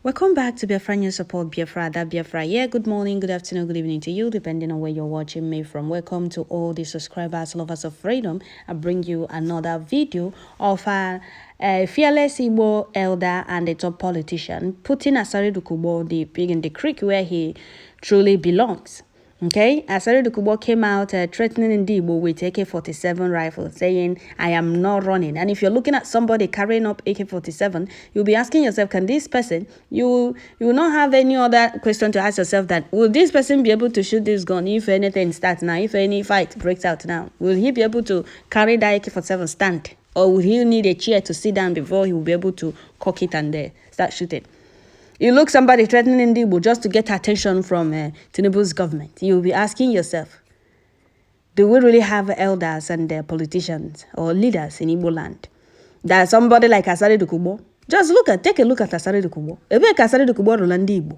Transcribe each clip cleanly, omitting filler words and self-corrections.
Welcome back to Biafra News Support Biafra. That Biafra. Yeah, good morning, good afternoon, good evening to you, depending on where you're watching me from. Welcome to all the subscribers, lovers of freedom. I bring you another video of a fearless Igbo elder and a top politician putting Asari Dokubo, the pig in the creek, where he truly belongs. Okay, Asari Dokubo came out threatening Igbo with AK-47 rifle, saying, I am not running. And if you're looking at somebody carrying up AK-47, you'll be asking yourself, can this person, you will not have any other question to ask yourself that, will this person be able to shoot this gun if anything starts now, if any fight breaks out now? Will he be able to carry that AK-47 stand? Or will he need a chair to sit down before he will be able to cock it and start shooting? You look somebody threatening Igbo just to get attention from Tinubu's government. You'll be asking yourself, do we really have elders and politicians or leaders in Igbo land? That somebody like Asari Dokubo, just take a look at Asari Dokubo. Asari Dokubo Rolandi Igbo.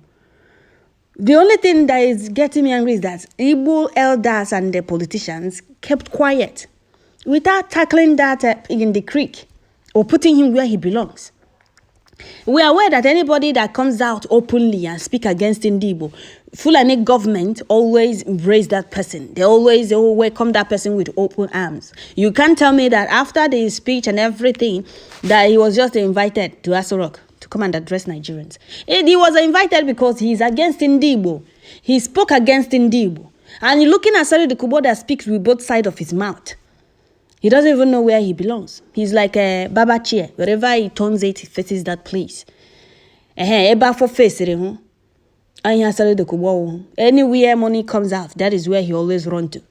The only thing that is getting me angry is that Igbo elders and the politicians kept quiet without tackling that in the creek or putting him where he belongs. We are aware that anybody that comes out openly and speak against Igbo, Fulani government always embrace that person. They always welcome that person with open arms. You can't tell me that after the speech and everything, that he was just invited to Asari to come and address Nigerians. He was invited because he's against Igbo. He spoke against Igbo. And you're looking at Asari Dokubo that speaks with both sides of his mouth. He doesn't even know where he belongs. He's like a Baba chair. Wherever he turns it, he faces that place. Eba for face, anywhere money comes out, that is where he always run to.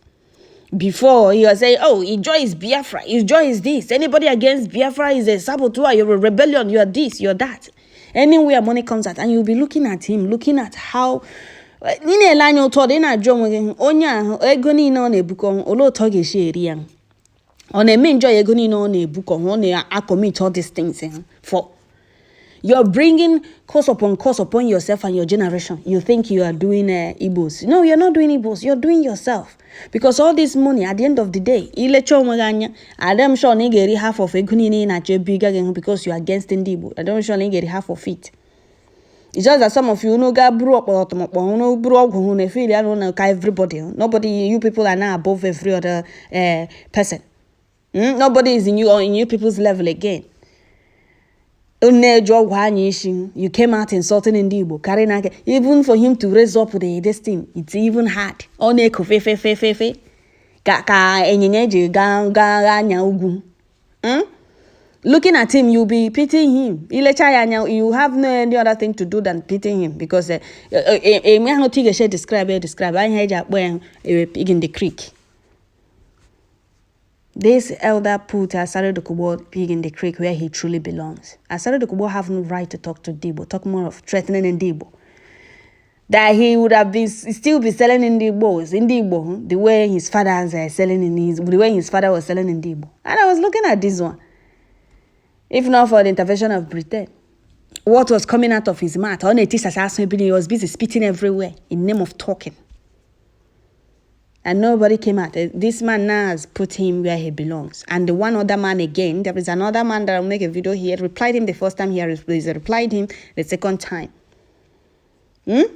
Before, he was saying, oh, his joy is Biafra. His joy is this. Anybody against Biafra is a saboteur. You're a rebellion. You're this. You're that. Anywhere money comes out, and you'll be looking at him, looking at how... On a enjoy you're going on a book on a commit all these things for you're bringing course upon yourself and your generation. You think you are doing Igbos. No, you're not doing Igbos. You're doing yourself. Because all this money at the end of the day, I'm sure you get half of it bigger because you're against Igbo. I don't sure you get half of it. It's just that some of you know got broke or everybody. Nobody, you people are now above every other person. Nobody is in you people's level again. You came out insulting Igbo, carrying even for him to raise up this thing, it's even hard. Looking at him, you'll be pitying him. You have no any other thing to do than pitying him because describe I pig in the creek. This elder put Asari Dokubo pig in the creek where he truly belongs. Asari Dokubo have no right to talk to Igbo, talk more of threatening Igbo. That he would have been still be selling in Igbo, the way his father was selling in Igbo. And I was looking at this one. If not for the intervention of Britain, what was coming out of his mouth? He was busy spitting everywhere in name of talking. And nobody came out. This man now has put him where he belongs. And the one other man again, there is another man that I'll make a video here. Replied him the first time he replied him the second time. You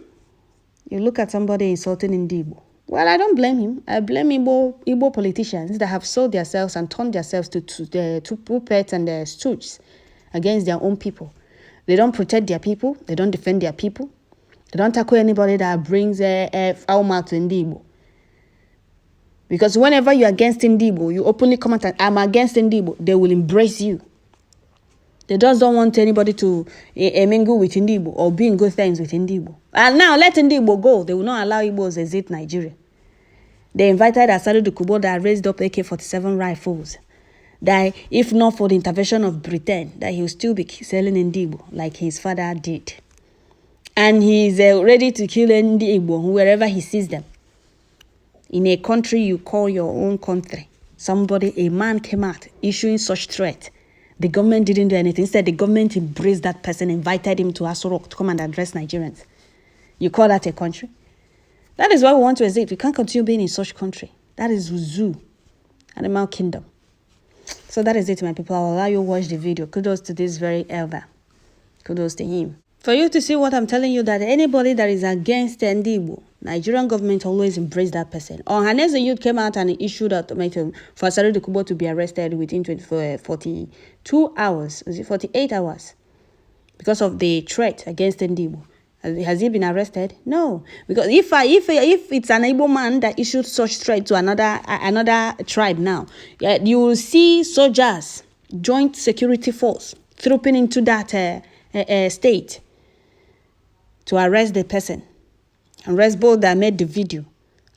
look at somebody insulting Igbo. Well, I don't blame him. I blame Igbo politicians that have sold themselves and turned themselves to puppets and stooges against their own people. They don't protect their people. They don't defend their people. They don't tackle anybody that brings foul mouth to Igbo. Because whenever you're against Igbo, you openly come out and I'm against Igbo, they will embrace you. They just don't want anybody to mingle with Igbo or be in good things with Igbo. And now let Igbo go. They will not allow Igbos to exit Nigeria. They invited Asari Dokubo that raised up AK-47 rifles. That if not for the intervention of Britain, that he will still be selling Igbo like his father did. And he's ready to kill Igbo wherever he sees them. In a country you call your own country, a man came out issuing such threat. The government didn't do anything. Instead, the government embraced that person, invited him to Asari to come and address Nigerians. You call that a country? That is why we want to exit. We can't continue being in such country. That is zoo, animal kingdom. So that is it, my people. I'll allow you to watch the video. Kudos to this very elder. Kudos to him. For you to see what I'm telling you, that anybody that is against Igbo, Nigerian government always embrace that person. Or Hanese Youth came out and issued ultimatum for Asari Dokubo to be arrested within 42 hours, is it 48 hours? Because of the threat against Igbo. Has he been arrested? No. Because if it's an Igbo man that issued such threat to another tribe now, you will see soldiers, joint security force, trooping into that state to arrest the person. Arrest both that made the video,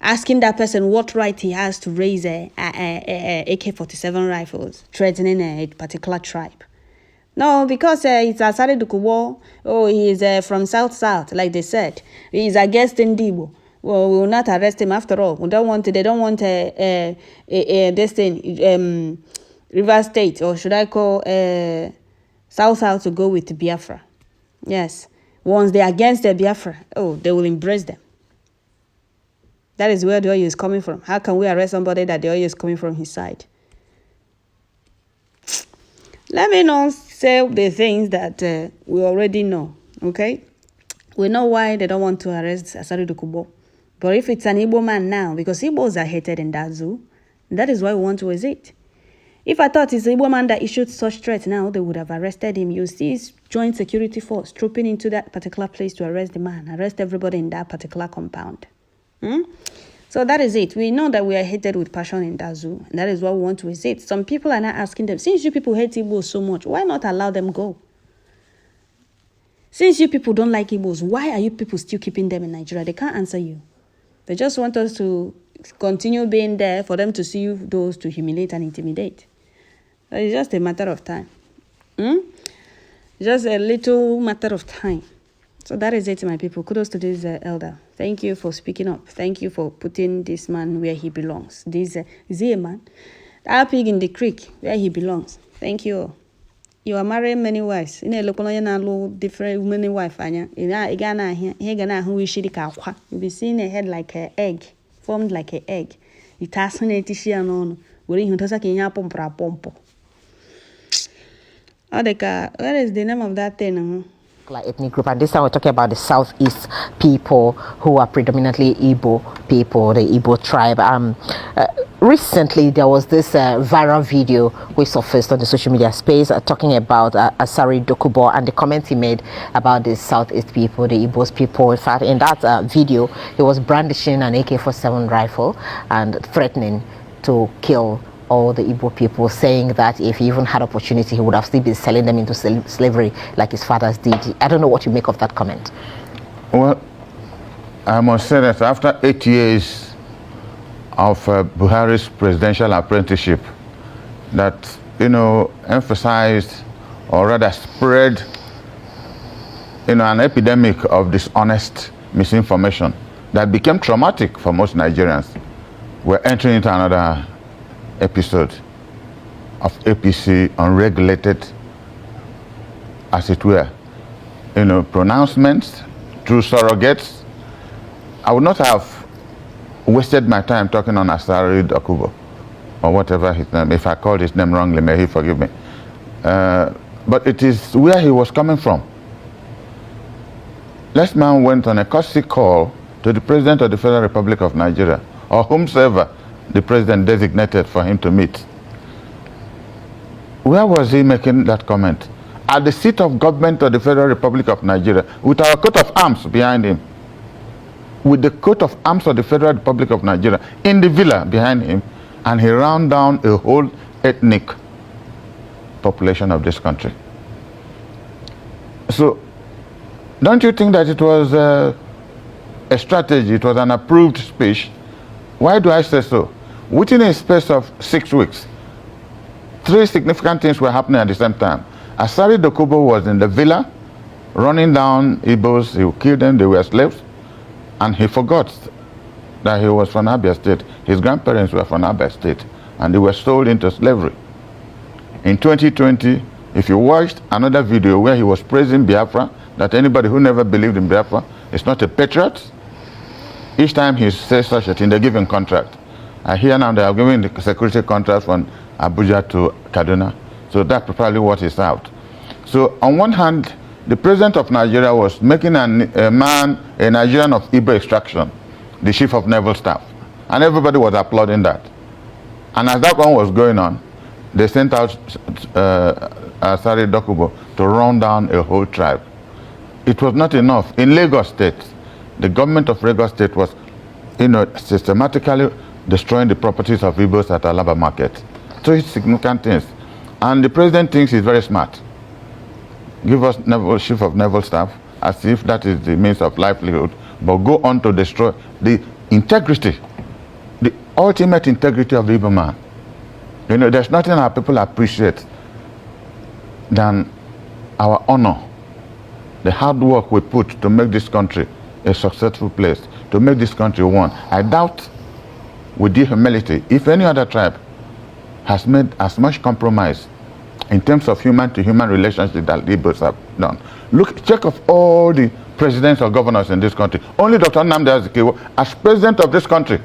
asking that person what right he has to raise AK-47 rifles, threatening a particular tribe. No, because it's Asari Dokubo. Oh, he's from South, like they said. He's against Igbo. Well, we will not arrest him after all. They don't want this thing, River State, or should I call South to go with Biafra. Yes. Once they're against the Biafra, oh, they will embrace them. That is where the oil is coming from. How can we arrest somebody that the oil is coming from his side? Let me not say the things that we already know, okay? We know why they don't want to arrest Asari Dokubo. But if it's an Igbo man now, because Igbos are hated in that zoo, that is why we want to visit. If I thought it's an Igbo man that issued such threat now, they would have arrested him. You see joint security force trooping into that particular place to arrest the man, arrest everybody in that particular compound. So that is it. We know that we are hated with passion in that zoo, and that is what we want to visit. Some people are not asking them, since you people hate Igbos so much, why not allow them go? Since you people don't like Igbos, why are you people still keeping them in Nigeria? They can't answer you. They just want us to continue being there for them to see those to humiliate and intimidate. It's just a matter of time. Just a little matter of time. So that is it, my people. Kudos to this elder. Thank you for speaking up. Thank you for putting this man where he belongs. This is he a man? That pig in the creek, where he belongs. Thank you. You are marrying many wives. In a local different many wives. You'll be seeing a head like an egg, formed like an egg. It has an etition on. Where you toss a pompo. What is the name of that thing? Ethnic group, and this time we're talking about the Southeast people who are predominantly Igbo people, the Igbo tribe. Recently there was this viral video which surfaced on the social media space talking about Asari Dokubo and the comment he made about the Southeast people, the Igbos people. In fact, in that video, he was brandishing an AK-47 rifle and threatening to kill all the Igbo people, saying that if he even had opportunity, he would have still been selling them into slavery like his fathers did. I don't know what you make of that comment. Well, I must say that after 8 years of Buhari's presidential apprenticeship, that, emphasized or rather spread, an epidemic of dishonest misinformation that became traumatic for most Nigerians, we're entering into another episode of APC unregulated, as it were, pronouncements through surrogates. I would not have wasted my time talking on Asari Dokubo or whatever his name. If I called his name wrongly, may he forgive me. But it is where he was coming from. This man went on a courtesy call to the President of the Federal Republic of Nigeria, or whomsoever the president designated for him to meet. Where was he making that comment? At the seat of government of the Federal Republic of Nigeria, with our coat of arms behind him, with the coat of arms of the Federal Republic of Nigeria in the villa behind him, and he ran down a whole ethnic population of this country. So, don't you think that it was a strategy, it was an approved speech? Why do I say so? Within a space of 6 weeks, 3 significant things were happening at the same time. Asari Dokubo was in the villa, running down Igbos, he killed them, they were slaves, and he forgot that he was from Abia State. His grandparents were from Abia State, and they were sold into slavery. In 2020, if you watched another video where he was praising Biafra, that anybody who never believed in Biafra is not a patriot, each time he says such a thing, they give him contract. I hear now they are giving the security contract from Abuja to Kaduna. So that's probably what is out. So on one hand, the president of Nigeria was making a Nigerian of Igbo extraction, the chief of naval staff. And everybody was applauding that. And as that one was going on, they sent out Asari Dokubo to run down a whole tribe. It was not enough. In Lagos State, the government of Lagos State was, systematically destroying the properties of Igbos at Alaba Market. So it's significant things. And the president thinks he's very smart. Give us chief of naval staff as if that is the means of livelihood, but go on to destroy the integrity, the ultimate integrity of the Igbo man. There's nothing our people appreciate than our honor, the hard work we put to make this country a successful place, to make this country one. I doubt, with due humility, if any other tribe has made as much compromise in terms of human-to-human relationships that the Igbos have done. Look, check of all the presidents or governors in this country. Only Dr. Nnamdi Azikiwe, as president of this country,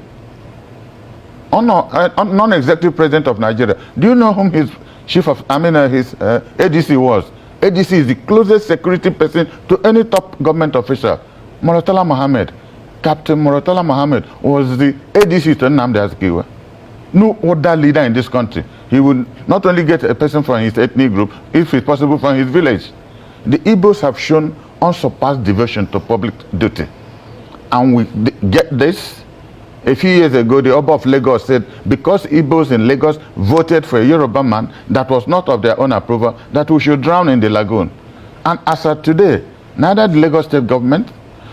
non-executive president of Nigeria. Do you know whom his ADC was? ADC is the closest security person to any top government official. Murtala Mohammed, Captain Murtala Mohammed was the ADC to Nnamdi Azikiwe. No other leader in this country. He would not only get a person from his ethnic group, if it's possible from his village. The Igbos have shown unsurpassed devotion to public duty. And we get this. A few years ago, the Oba of Lagos said, because Igbos in Lagos voted for a Yoruba man that was not of their own approval, that we should drown in the lagoon. And as of today, neither the Lagos state government,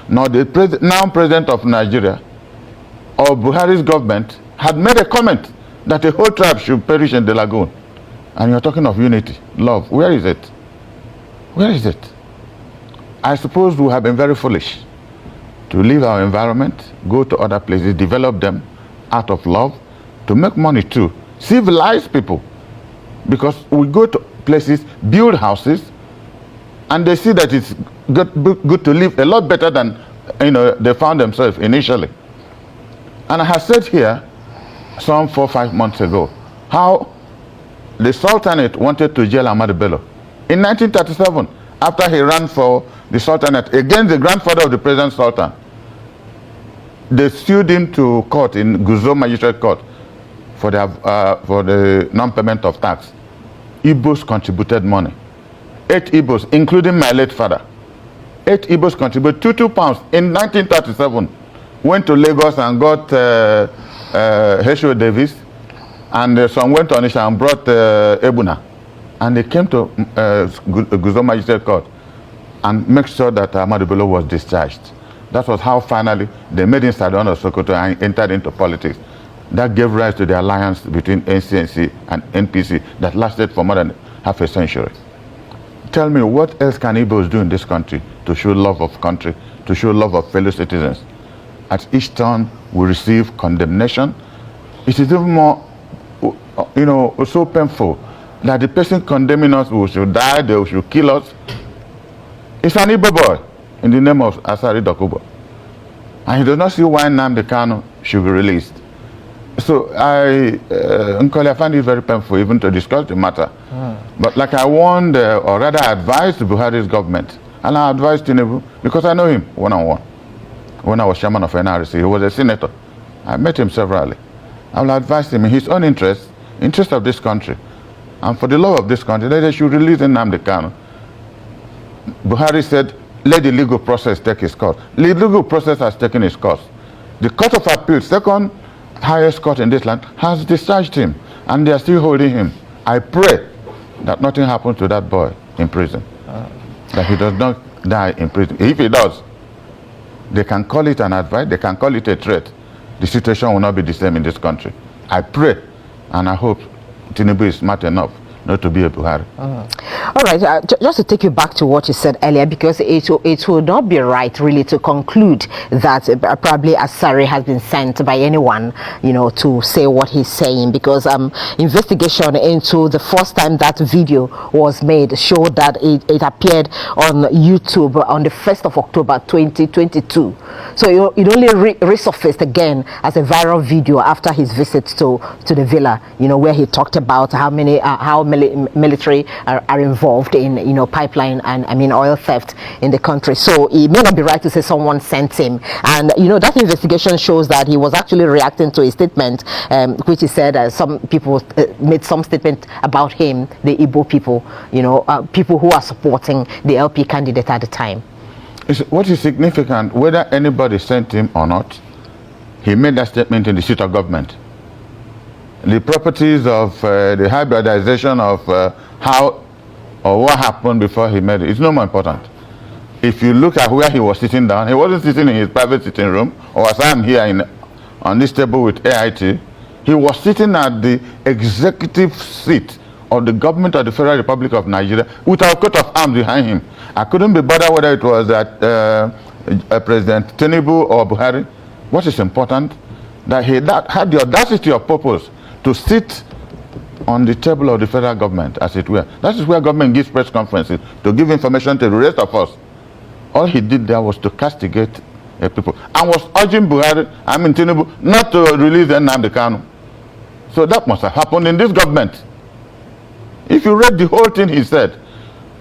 nor the now president of Nigeria, or Buhari's government had made a comment that a whole tribe should perish in the lagoon. And you're talking of unity, love. Where is it? Where is it? I suppose we have been very foolish to leave our environment, go to other places, develop them out of love, to make money too, civilize people. Because we go to places, build houses, and they see that it's good to live a lot better than they found themselves initially. And I have said here, some 4 or 5 months ago, how the Sultanate wanted to jail Ahmadu Bello. In 1937, after he ran for the Sultanate against the grandfather of the present Sultan, they sued him to court in Guzo Magistrate Court for the non-payment of tax. Igbos contributed money. 8 Igbos, including my late father. 8 Igbos contributed £22 in 1937. Went to Lagos and got H.O. Davis, and some went to Onisha and brought Ebuna. And they came to Guzo Magistrate Court and make sure that Ahmadu Bello was discharged. That was how finally they made him Sardauna of Sokoto and entered into politics. That gave rise to the alliance between NCNC and NPC that lasted for more than half a century. Tell me, what else can Igbos do in this country to show love of country, to show love of fellow citizens? At each turn, we receive condemnation. It is even more, so painful that the person condemning us should die, they should kill us. It's an Igbo boy in the name of Asari Dokubo. And he does not see why Nnamdi Kanu should be released. So I find it very painful even to discuss the matter. But like I warned, or rather advised Buhari's government, and I advised Tinubu, because I know him one-on-one. When I was chairman of NRC, he was a senator. I met him severally. I will advise him in his own interest of this country, and for the love of this country, that they should release Nnamdi Kanu. Buhari said, let the legal process take its course. The legal process has taken its course. The Court of Appeal, second highest court in this land, has discharged him, and they are still holding him. I pray that nothing happens to that boy in prison, that he does not die in prison. If he does, they can call it an advice, they can call it a threat. The situation will not be the same in this country. I pray and I hope Tinubu is smart enough not to be a Buhari. All right, just to take you back to what you said earlier, because it will not be right really to conclude that probably Asari has been sent by anyone, to say what he's saying, because investigation into the first time that video was made showed that it appeared on YouTube on the 1st of October 2022. So it only resurfaced again as a viral video after his visit to the villa, where he talked about how many military are involved involved in, pipeline and oil theft in the country. So it may not be right to say someone sent him. And that investigation shows that he was actually reacting to a statement, which he said some people made some statement about him, the Igbo people, people who are supporting the LP candidate at the time. What is significant, whether anybody sent him or not, he made that statement in the seat of government. The properties of the hybridization of how or what happened before he made it, it's no more important. If you look at where he was sitting down, he wasn't sitting in his private sitting room, or as I'm here on this table with AIT, he was sitting at the executive seat of the government of the Federal Republic of Nigeria with our coat of arms behind him. I couldn't be bothered whether it was President Tinubu or Buhari. What is important, that he had the audacity of purpose to sit on the table of the federal government, as it were. That is where government gives press conferences, to give information to the rest of us. All he did there was to castigate people, and was urging Tinubu, not to release Nnamdi Kanu. So that must have happened in this government. If you read the whole thing he said,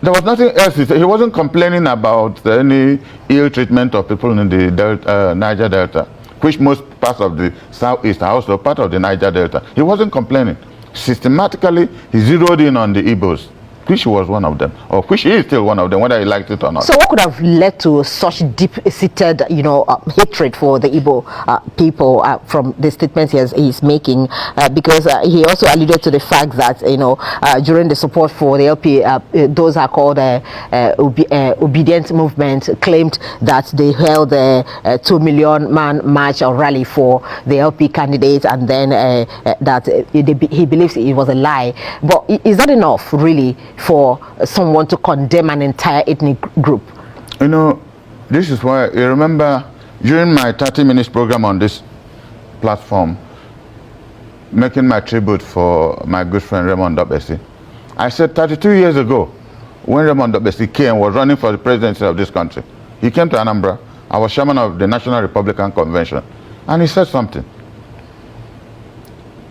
there was nothing else he said. He wasn't complaining about any ill treatment of people in the Niger Delta, which most parts of the southeast are also part of the Niger Delta. He wasn't complaining. Systematically, he zeroed in on the Igbos, which was one of them, or which is still one of them, whether he liked it or not. So what could have led to such deep-seated, hatred for the Igbo people from the statements he's making? Because he also alluded to the fact that, during the support for the LP, those are called obedient movement, claimed that they held a 2 million man march or rally for the LP candidate, and then that he believes it was a lie. But is that enough, really, for someone to condemn an entire ethnic group? This is why, you remember, during my 30 minutes program on this platform, making my tribute for my good friend Raymond Dobesi, I said 32 years ago, when Raymond Dobesi came, was running for the presidency of this country, he came to Anambra. I was chairman of the National Republican Convention, and he said something.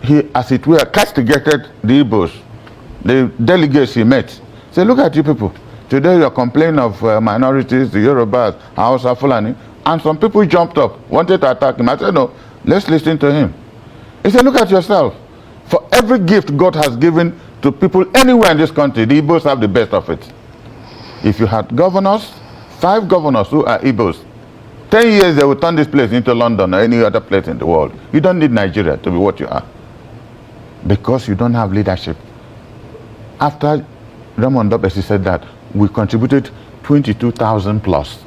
He, as it were, castigated the Igbos, the delegates he met. Say, look at you people. Today you're complaining of minorities, the Yorubas, Hausa, Fulani, and some people jumped up, wanted to attack him. I said, no, let's listen to him. He said, look at yourself. For every gift God has given to people anywhere in this country, the Igbos have the best of it. If you had governors, 5 governors who are Igbos, 10 years they will turn this place into London or any other place in the world. You don't need Nigeria to be what you are, because you don't have leadership. After Raymond Dobesi said that, we contributed 22,000 plus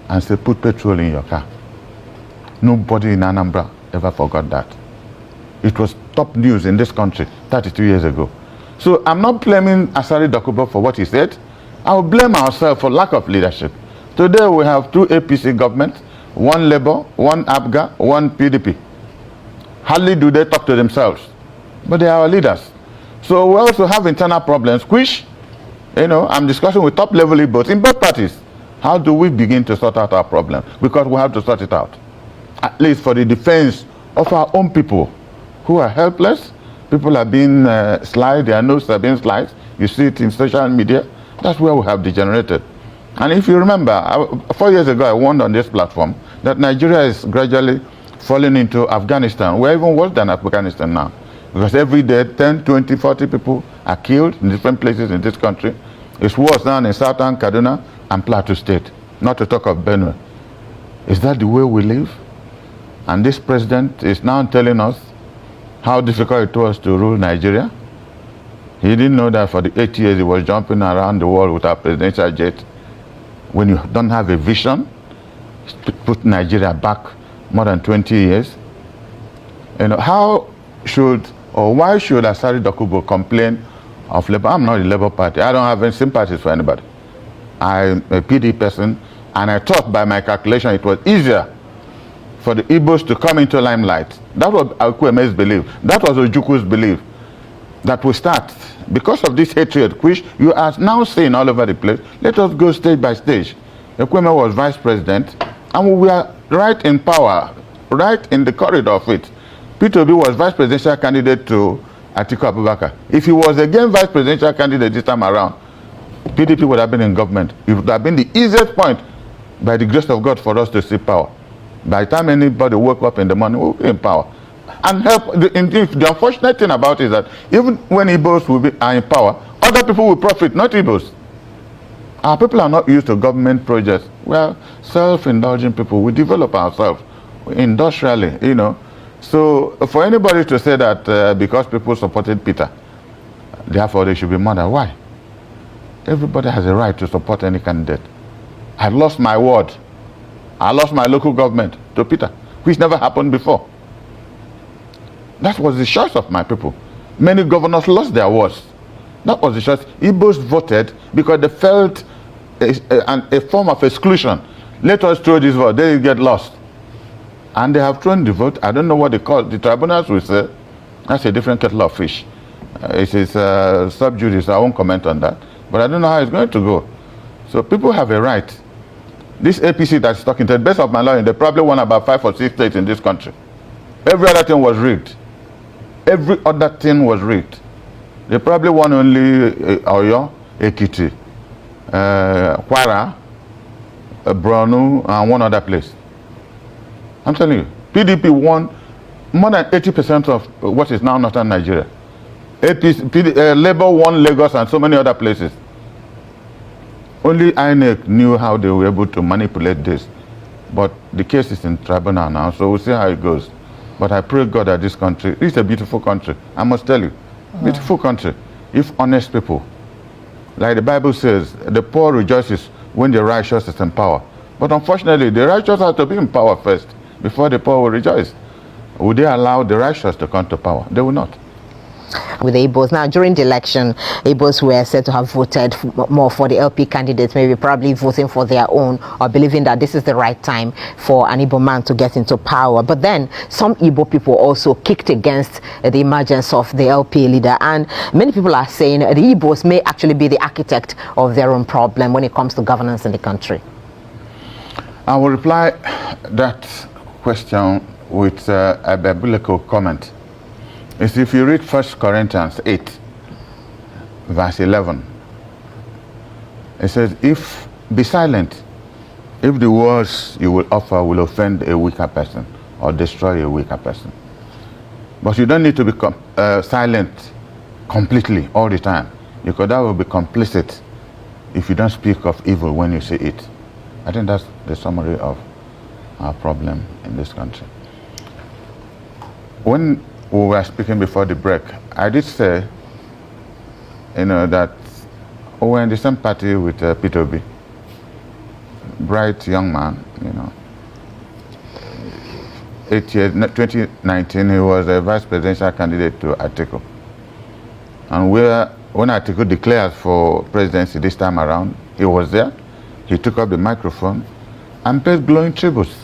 and said, put petrol in your car. Nobody in Anambra ever forgot that. It was top news in this country 32 years ago. So I'm not blaming Asari Dokubo for what he said. I will blame ourselves for lack of leadership. Today we have 2 APC governments, 1 Labour, 1 ABGA, 1 PDP. Hardly do they talk to themselves, but they are our leaders. So we also have internal problems, which, I'm discussing with top-level Igbos in both parties. How do we begin to sort out our problem? Because we have to sort it out, at least for the defense of our own people who are helpless. People are being sliced, their noses are being sliced. You see it in social media. That's where we have degenerated. And if you remember, 4 years ago, I warned on this platform that Nigeria is gradually falling into Afghanistan. We're even worse than Afghanistan now. Because every day, 10, 20, 40 people are killed in different places in this country. It's worse now in Southern Kaduna and Plateau State, not to talk of Benue. Is that the way we live? And this president is now telling us how difficult it was to rule Nigeria. He didn't know that for the 8 years he was jumping around the world with our presidential jet. When you don't have a vision to put Nigeria back more than 20 years, how should or why should Asari Dokubo complain of Labour? I'm not the Labour Party. I don't have any sympathies for anybody. I'm a PD person, and I thought by my calculation it was easier for the Igbos to come into limelight. That was Akweme's belief. That was Ojukwu's belief. That we start, because of this hatred, which you are now seeing all over the place, let us go stage by stage. Akweme was vice president, and we were right in power, right in the corridor of it. P2B was vice presidential candidate to Atiku Abubakar. If he was again vice presidential candidate this time around, PDP would have been in government. It would have been the easiest point, by the grace of God, for us to see power. By the time anybody woke up in the morning, we'll be in power. And help. The unfortunate thing about it is that even when Igbos are in power, other people will profit, not Igbos. Our people are not used to government projects. We are self-indulgent people. We develop ourselves industrially, you know. So for anybody to say that because people supported Peter, therefore they should be murdered, why? Everybody has a right to support any candidate. I lost my ward. I lost my local government to Peter, which never happened before. That was the choice of my people. Many governors lost their wards. That was the choice. Igbos voted because they felt a form of exclusion. Let us throw this vote, they get lost. And they have thrown the vote. I don't know what they call it. The tribunals will say, that's a different kettle of fish. It is sub judice, I won't comment on that. But I don't know how it's going to go. So people have a right. This APC that's talking, to the best of my knowledge, they probably won about 5 or 6 states in this country. Every other thing was rigged. Every other thing was rigged. They probably won only Oyo, Ekiti, Kwara, Borno, and one other place. I'm telling you, PDP won more than 80% of what is now northern Nigeria. Labour won Lagos and so many other places. Only INEC knew how they were able to manipulate this. But the case is in tribunal now, so we'll see how it goes. But I pray God that this country is a beautiful country. I must tell you, beautiful country. If honest people, like the Bible says, the poor rejoices when the righteous is in power. But unfortunately, the righteous have to be in power first before the poor will rejoice. Would they allow the righteous to come to power? They will not. With the Igbos. Now, during the election, Igbos were said to have voted more for the LP candidates, maybe probably voting for their own or believing that this is the right time for an Igbo man to get into power. But then some Igbo people also kicked against the emergence of the LP leader. And many people are saying the Igbos may actually be the architect of their own problem when it comes to governance in the country. I will reply that question with a biblical comment. Is if you read 1 Corinthians 8, verse 11, it says, be silent if the words you will offer will offend a weaker person or destroy a weaker person. But you don't need to be silent completely all the time, because that will be complicit if you don't speak of evil when you see it. I think that's the summary of our problem in this country. When we were speaking before the break, I did say, you know, that we were in the same party with Peter Obi, bright young man, you know. 2019, he was a vice presidential candidate to Atiku. And when Atiku declared for presidency this time around, he was there. He took up the microphone and paid glowing tributes.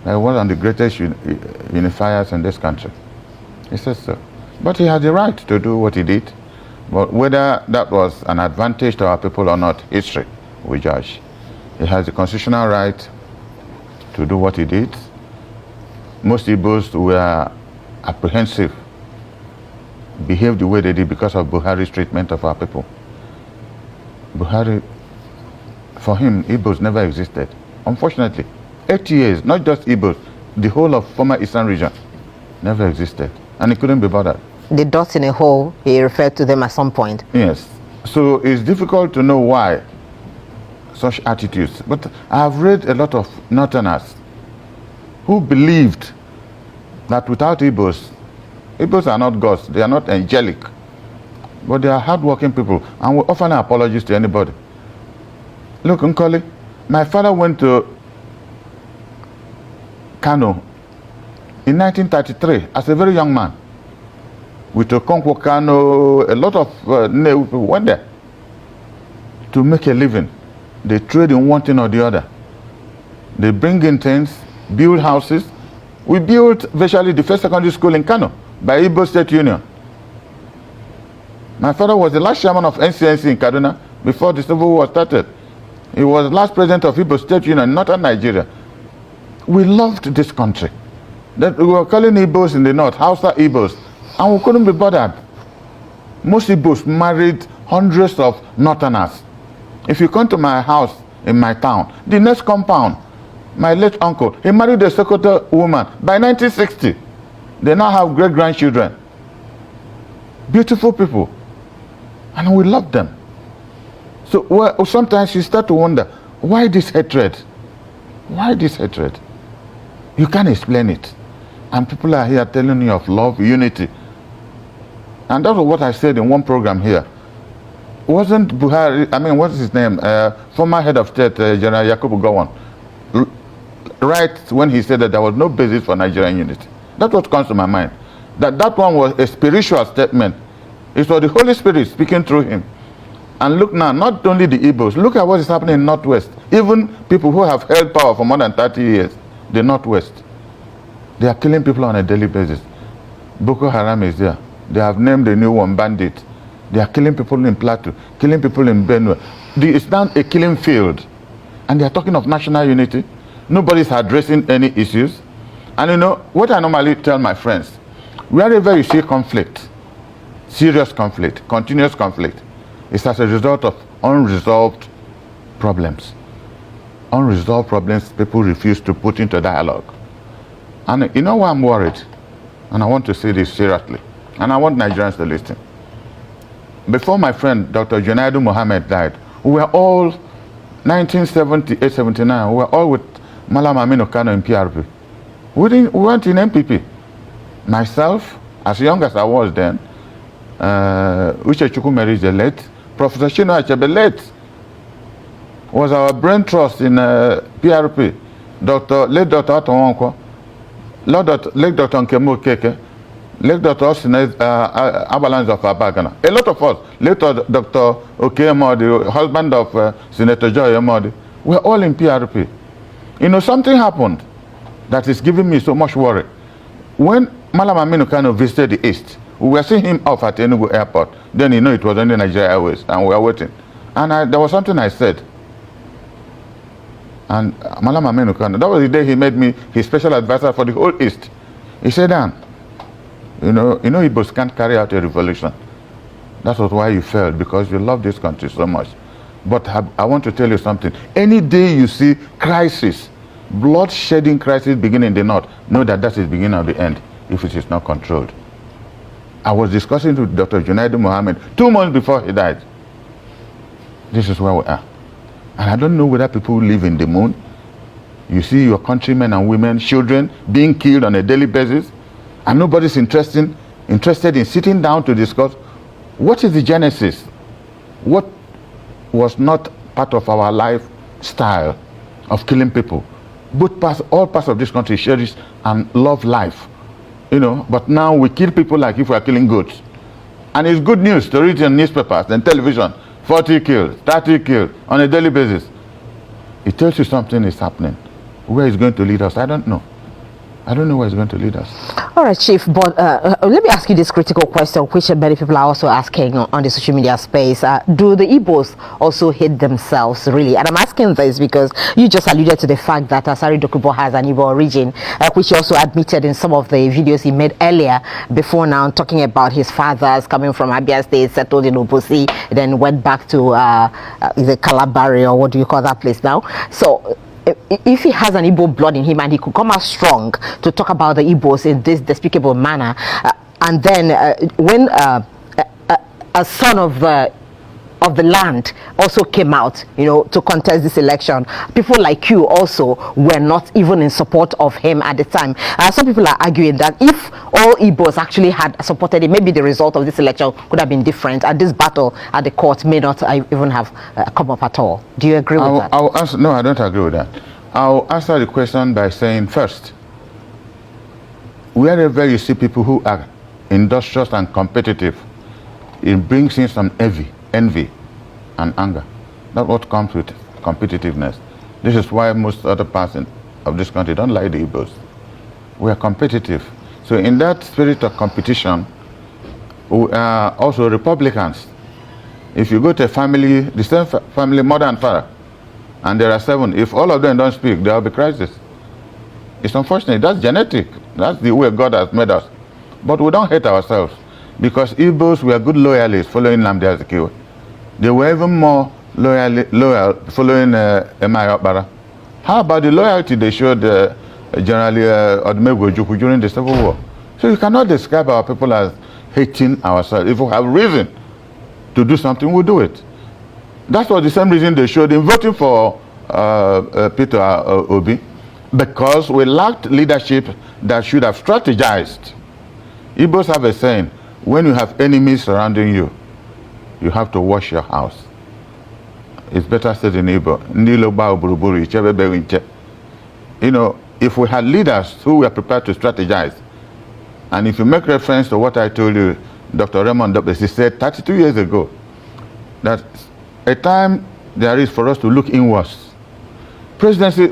He was one of the greatest unifiers in this country. He says so. But he had the right to do what he did. But whether that was an advantage to our people or not, history will judge. He has the constitutional right to do what he did. Most Igbos were apprehensive, behaved the way they did because of Buhari's treatment of our people. Buhari, for him, Igbos never existed. Unfortunately, 80 years, not just Igbos, the whole of former Eastern region never existed. And he couldn't be bothered. The dots in a hole, he referred to them at some point. Yes. So it's difficult to know why such attitudes. But I've read a lot of Northerners who believed that without Igbos, Igbos are not gods, they are not angelic, but they are hardworking people, and we offer no apologies to anybody. Look, Nkoli, my father went to Kano in 1933 as a very young man. With Okonkwo Kano, a lot of Nnewi people went there to make a living. They trade in one thing or the other. They bring in things, build houses. We built virtually the first secondary school in Kano by Igbo State Union. My father was the last chairman of NCNC in Kaduna before the Civil War started. He was the last president of Igbo State Union in northern Nigeria. We loved this country. That we were calling Igbos in the north, Hausa Igbos, and we couldn't be bothered. Most Igbos married hundreds of Northerners. If you come to my house in my town, the next compound, my late uncle, he married a Sokoto woman by 1960. They now have great-grandchildren. Beautiful people. And we love them. So well, sometimes you start to wonder, why this hatred? Why this hatred? You can't explain it. And people are here telling you of love, unity. And that was what I said in one program here. Wasn't Buhari, I mean, what's his name? Former head of state, General Yakubu Gowon, right when he said that there was no basis for Nigerian unity. That's what comes to my mind. That one was a spiritual statement. It was the Holy Spirit speaking through him. And look now, not only the Igbos, look at what is happening in Northwest. Even people who have held power for more than 30 years, the Northwest, they are killing people on a daily basis. Boko Haram is there. They have named a new one, Bandit. They are killing people in Plateau, killing people in Benue. It's now a killing field. And they are talking of national unity. Nobody's addressing any issues. And you know, what I normally tell my friends, wherever you see conflict, serious conflict, continuous conflict, it's as a result of unresolved problems. Unresolved problems people refuse to put into dialogue. And you know why I'm worried? And I want to say this seriously. And I want Nigerians to listen. Before my friend Dr. Junaidu Mohammed died, we were all, 1978, 79, we were all with Malam Aminu Kano in PRP. We weren't in MPP. Myself, as young as I was then, Uche Chukwumeri is the late, Professor Shino Achebe late, was our brain trust in PRP. Late Dr. Otto Nwankwo, late Dr. Nkemo Keke, late Dr. Austin Abalance of Abagana. A lot of us, later Dr. Okemo, the husband of Senator Joy Emodi, we're all in PRP. You know, something happened that is giving me so much worry. When Malam Aminu Kano visited the East, we were seeing him off at Enugu Airport. Then you know it was only Nigeria Airways, and we were waiting. And there was something I said. And Malam Aminu Kano, that was the day he made me his special advisor for the whole East. He said, Dan, you know Igbos can't carry out a revolution. That was why you failed, because you love this country so much. But I want to tell you something. Any day you see crisis, blood-shedding crisis beginning in the north, know that that is the beginning of the end if it is not controlled. I was discussing with Dr. Junaidu Mohammed 2 months before he died. This is where we are. And I don't know whether people live in the moon. You see your countrymen and women, children being killed on a daily basis, and nobody's interested in sitting down to discuss what is the genesis, what was not part of our lifestyle of killing people. All parts of this country cherish and love life, you know, but now we kill people like if we are killing goats. And it's good news to read in newspapers and television, 40 killed, 30 killed on a daily basis. It tells you something is happening. Where it's going to lead us, I don't know. I don't know where it's going to lead us. All right, Chief, but let me ask you this critical question, which many people are also asking on the social media space. Do the Igbos also hate themselves, really? And I'm asking this because you just alluded to the fact that Asari Dokubo has an Igbo origin, which he also admitted in some of the videos he made earlier before now, talking about his fathers coming from Abia State, settled in Obosi, then went back to the Calabari, or what do you call that place now? So if he has an Igbo blood in him and he could come out strong to talk about the Igbos in this despicable manner, and then when a son of the land also came out, you know, to contest this election, people like you also were not even in support of him at the time. Some people are arguing that if all Igbos actually had supported him, maybe the result of this election could have been different, and this battle at the court may not even have come up at all. Do you agree with that? I'll answer, no, I don't agree with that. I'll answer the question by saying, first, wherever you see people who are industrious and competitive, it brings in some envy and anger. That's what comes with competitiveness. This is why most other parts of this country don't like the Igbos. We are competitive. So in that spirit of competition, we are also Republicans. If you go to a family, the same family, mother and father, and there are 7, if all of them don't speak, there will be crisis. It's unfortunate. That's genetic. That's the way God has made us. But we don't hate ourselves, because Igbos, we are good loyalists following Nnamdi Azikiwe. They were even more loyal following M.I. Okpara. How about the loyalty they showed generally Odumegwu Ojukwu during the Civil War? So you cannot describe our people as hating ourselves. If we have reason to do something, we'll do it. That was the same reason they showed in voting for Peter Obi, because we lacked leadership that should have strategized. Igbos have a saying, when you have enemies surrounding you, you have to wash your house. It's better said in Igbo. You know, if we had leaders who were prepared to strategize, and if you make reference to what I told you, Dr. Raymond Dobbs, said 32 years ago, that a time there is for us to look inwards. Presidency,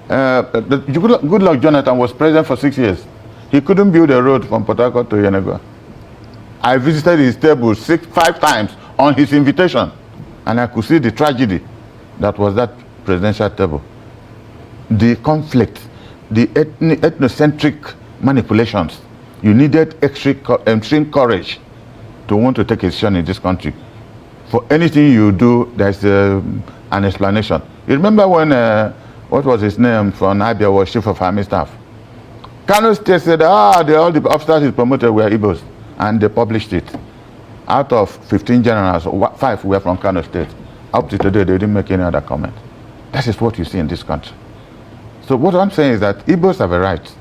Goodluck Jonathan was president for 6 years. He couldn't build a road from Port Harcourt to Yenagoa. I visited his table 5 times on his invitation, and I could see the tragedy that was that presidential table. The conflict, the ethnocentric manipulations. You needed extreme courage to want to take a decision in this country. For anything you do, there's an explanation. You remember when, what was his name, from Abia was chief of army staff? Kano State said, all the officers he promoted were Igbos, and they published it. Out of 15 generals, 5 were from Kano State. Up to today, they didn't make any other comment. That is what you see in this country. So what I'm saying is that Igbos have a right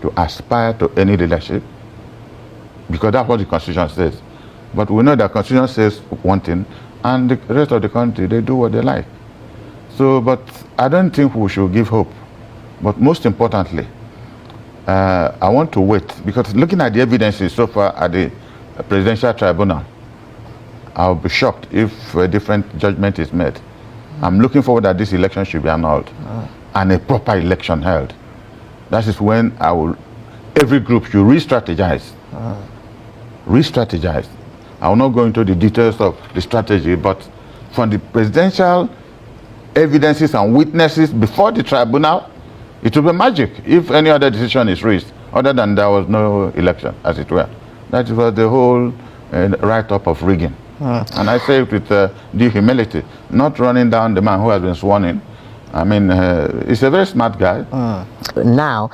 to aspire to any leadership, because that's what the Constitution says. But we know that the Constitution says one thing, and the rest of the country, they do what they like. So, but I don't think we should give hope. But most importantly, I want to wait, because looking at the evidences so far at the Presidential Tribunal, I'll be shocked if a different judgment is made. I'm looking forward that this election should be annulled and a proper election held. That is when every group should re-strategize. Re-strategize. I will not go into the details of the strategy, but from the presidential evidences and witnesses before the tribunal, it will be magic if any other decision is reached, other than there was no election, as it were. That was the whole write-up of rigging. And I say it with due humility, not running down the man who has been sworn in. I mean, he's a very smart guy. Now,